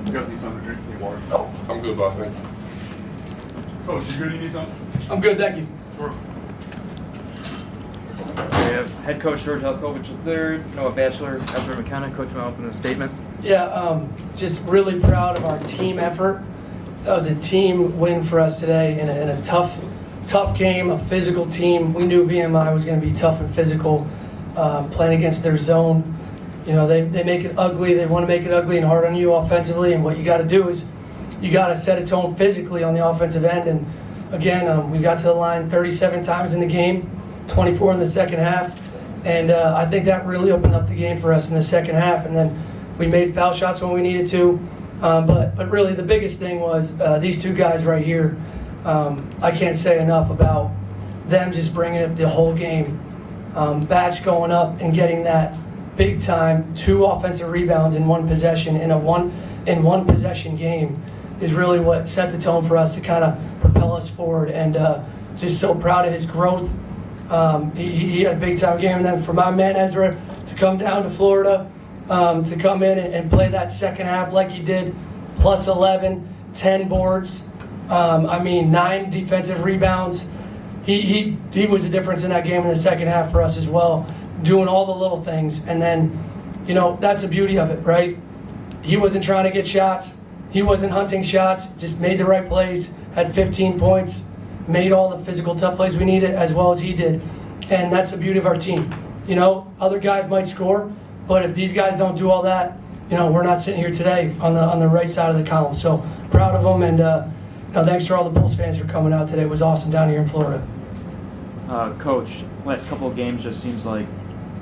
You guys need something to drink? Need water? Oh, I'm good, boss. Thank you. Coach, you good? You need something? I'm good, thank you. Sure. We have head coach George Helkovich III, Noah Batchelor, Ezra McKenna. Coach, want to open a statement? Yeah, just really proud of our team effort. That was a team win for us today in a tough game, a physical team. We knew VMI was going to be tough and physical, playing against their zone. You know, they make it ugly. They want to make it ugly and hard on you offensively. And what you got to do is you got to set a tone physically on the offensive end. And again, we got to the line 37 times in the game, 24 in the second half. And I think that really opened up the game for us in the second half. And then we made foul shots when we needed to. But really the biggest thing was these two guys right here. I can't say enough about them just bringing it the whole game. Batch going up and getting that big time 2 offensive rebounds in one possession in one possession game is really what set the tone for us to kind of propel us forward. And just so proud of his growth. He had a big time game. And then for my man Ezra to come down to Florida, to come in and play that second half like he did, plus 11, 10 boards, 9 defensive rebounds. He was the difference in that game in the second half for us as well, doing all the little things. And then, you know, that's the beauty of it, right? He wasn't trying to get shots. He wasn't hunting shots, just made the right plays, had 15 points, made all the physical tough plays we needed as well as he did. And that's the beauty of our team. You know, other guys might score, but if these guys don't do all that, you know, we're not sitting here today on the right side of the column. So proud of them, and you know, thanks for all the Bulls fans for coming out today. It was awesome down here in Florida. Coach, last couple of games just seems like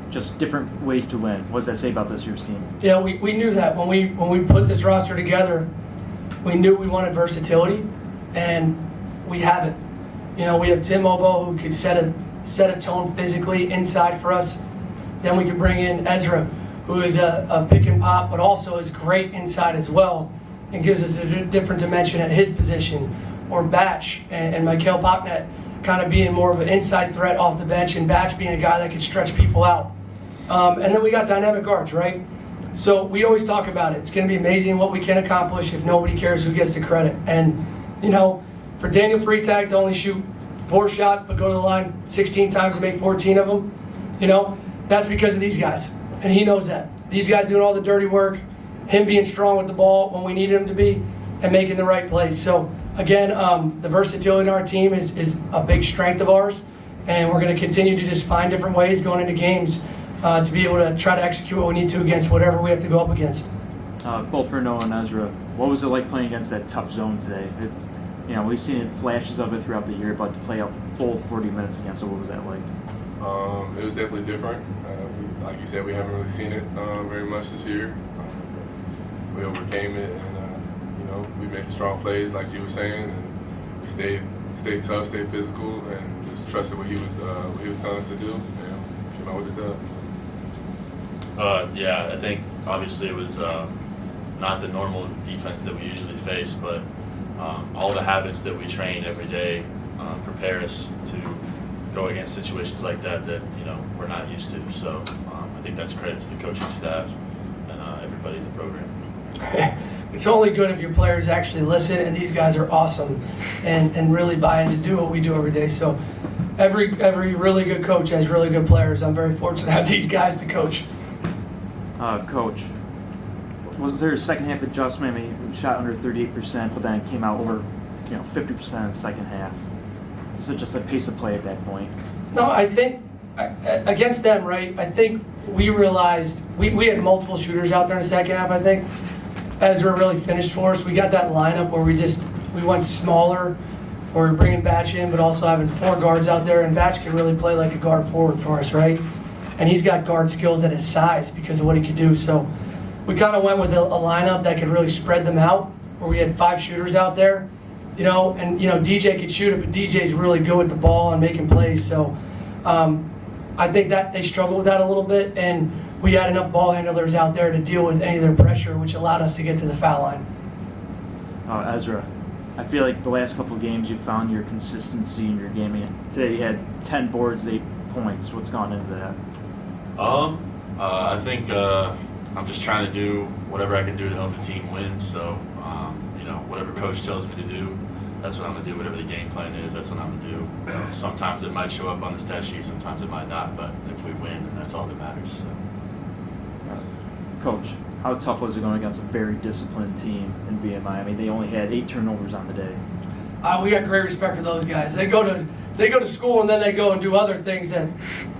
just different ways to win. What does that say about this year's team? Yeah, we knew that when we put this roster together, we knew we wanted versatility, and we have it. You know, we have Tim Obo who could set a tone physically inside for us. Then we could bring in Ezra, who is a pick and pop, but also is great inside as well, and gives us a different dimension at his position. Or Batch and Mikael Pocknet kind of being more of an inside threat off the bench, and Batch being a guy that could stretch people out. And then we got dynamic guards, right? So we always talk about it. It's going to be amazing what we can accomplish if nobody cares who gets the credit. And, you know, for Daniel Freitag to only shoot 4 shots but go to the line 16 times and make 14 of them, you know, that's because of these guys. And he knows that. These guys doing all the dirty work, him being strong with the ball when we need him to be, and making the right plays. So, again, the versatility in our team is a big strength of ours, and we're going to continue to just find different ways going into games to be able to try to execute what we need to against whatever we have to go up against. Both for Noah and Ezra, what was it like playing against that tough zone today? You know, we've seen flashes of it throughout the year, but to play a full 40 minutes against it, what was that like? It was definitely different. Like you said, we haven't really seen it very much this year. We overcame it, and you know, we made strong plays, like you were saying, and we stayed tough, stayed physical, and just trusted what he was telling us to do, and came out with the dub. Yeah, I think obviously it was not the normal defense that we usually face, but all the habits that we train every day prepare us to go against situations like that you know we're not used to. So I think that's credit to the coaching staff and everybody in the program. It's only good if your players actually listen, and these guys are awesome and really buy in to do what we do every day. So every really good coach has really good players. I'm very fortunate to have these guys to coach. Coach, was there a second half adjustment? I mean, shot under 38%, but then came out over 50% in the second half. Is it just the pace of play at that point? No, I think against them, right, I think we realized we had multiple shooters out there in the second half, I think. Ezra really finished for us. We got that lineup where we went smaller, where we're bringing Batch in, but also having 4 guards out there, and Batch can really play like a guard forward for us, right? And he's got guard skills at his size because of what he could do. So we kind of went with a lineup that could really spread them out, where we had 5 shooters out there, and DJ could shoot it, but DJ's really good with the ball and making plays. So I think that they struggled with that a little bit, and we had enough ball handlers out there to deal with any of their pressure, which allowed us to get to the foul line. Ezra, I feel like the last couple of games you found your consistency in your game. Today you had 10 boards, 8 points. What's gone into that? I think I'm just trying to do whatever I can do to help the team win. So, whatever coach tells me to do, that's what I'm gonna do. Whatever the game plan is, that's what I'm gonna do. Sometimes it might show up on the stat sheet, sometimes it might not. But if we win, then that's all that matters. So. Coach, how tough was it going against a very disciplined team in VMI? I mean, they only had 8 turnovers on the day. We got great respect for those guys. They go to school and then they go and do other things that,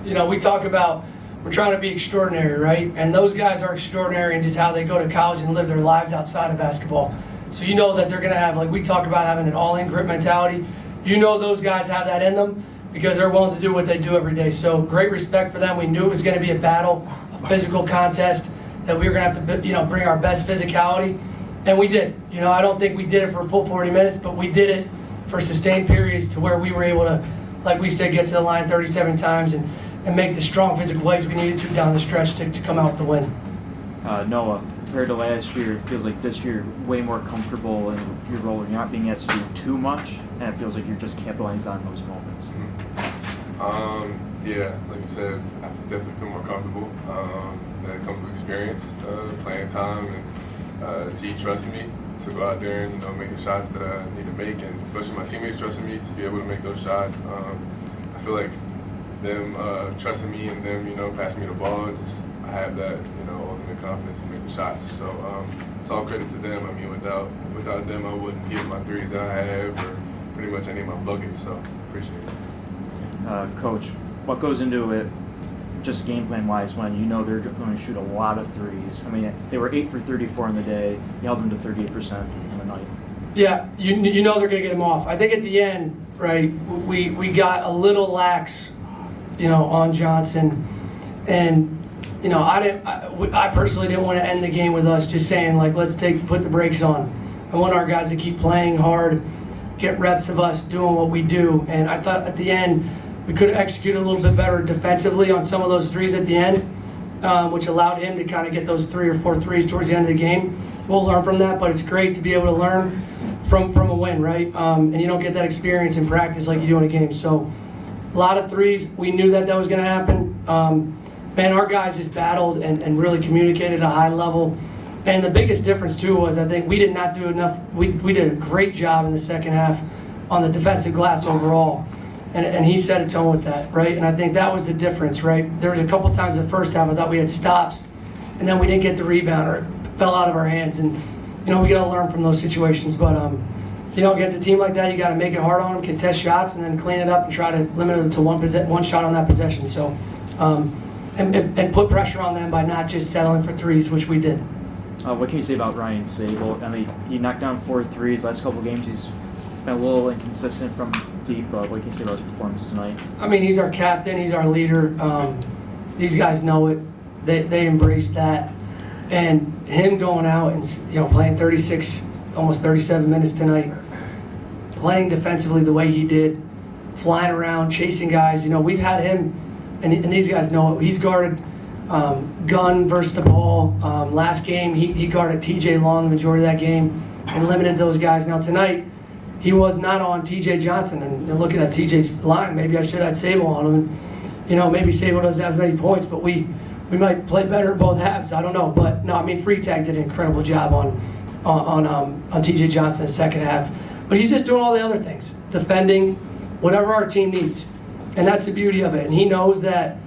we talk about. We're trying to be extraordinary, right? And those guys are extraordinary in just how they go to college and live their lives outside of basketball. So you know that they're going to have, like we talk about, having an all-in grit mentality. Those guys have that in them because they're willing to do what they do every day. So great respect for them. We knew it was going to be a battle, a physical contest, that we were going to have to, bring our best physicality. And we did. I don't think we did it for a full 40 minutes, but we did it for sustained periods to where we were able to, like we said, get to the line 37 times and make the strong physical plays we needed to down the stretch to come out with the win. Noah, compared to last year, it feels like this year you're way more comfortable in your role. You're not being asked to do too much, and it feels like you're just capitalizing on those moments. Yeah, like you said, I definitely feel more comfortable. That comes with experience, playing time, and G trusting me to go out there and make the shots that I need to make, and especially my teammates trusting me to be able to make those shots. I feel like them trusting me and them, passing me the ball, I have that, ultimate confidence to make the shots. So it's all credit to them. I mean, without them, I wouldn't get my threes that I have or pretty much any of my buckets. So appreciate it. Coach, what goes into it, just game plan wise, when they're going to shoot a lot of threes? I mean, they were 8 for 34 in the day. You held them to 38% in the night. Yeah, they're going to get them off. I think at the end, right, we got a little lax, on Johnson, and I personally didn't want to end the game with us just saying, like, let's put the brakes on. I want our guys to keep playing hard, get reps of us doing what we do, and I thought at the end we could have executed a little bit better defensively on some of those threes at the end, which allowed him to kind of get those 3 or 4 threes towards the end of the game. We'll learn from that, but it's great to be able to learn from a win, right? And you don't get that experience in practice like you do in a game. So a lot of threes. We knew that was going to happen. Our guys just battled and really communicated at a high level. And the biggest difference, too, was I think we did not do enough. We did a great job in the second half on the defensive glass overall. And he set a tone with that, right? And I think that was the difference, right? There was a couple times in the first half I thought we had stops, and then we didn't get the rebound or it fell out of our hands. And, we got to learn from those situations. But, against a team like that, you got to make it hard on them, contest shots, and then clean it up and try to limit them to one shot on that possession. So, and put pressure on them by not just settling for threes, which we did. What can you say about Ryan Sable? I mean, he knocked down 4 threes. Last couple of games, he's been a little inconsistent from deep. What can you say about his performance tonight? I mean, he's our captain. He's our leader. These guys know it. They embrace that. And him going out and playing 36, almost 37 minutes tonight, playing defensively the way he did, flying around, chasing guys. We've had him, and these guys know it. He's guarded Gunn versus the ball. Last game, he guarded TJ Long the majority of that game and limited those guys. Now tonight, he was not on TJ Johnson. And looking at TJ's line, maybe I should have had Sable on him. And, maybe Sable doesn't have as many points, but we might play better in both halves. I don't know. But, no, I mean, Freetag did an incredible job on TJ Johnson in the second half. But he's just doing all the other things, defending whatever our team needs. And that's the beauty of it. And he knows that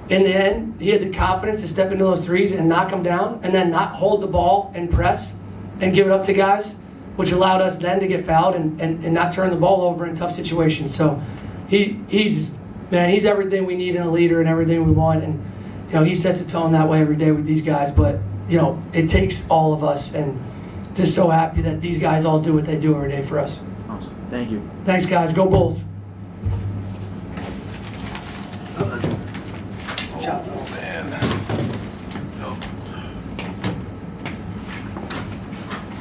in the end, he had the confidence to step into those threes and knock them down and then not hold the ball and press and give it up to guys, which allowed us then to get fouled and not turn the ball over in tough situations. So he's everything we need in a leader and everything we want. And, he sets a tone that way every day with these guys. But, it takes all of us, and just so happy that these guys all do what they do every day for us. Awesome. Thank you. Thanks, guys. Go Bulls. Good job.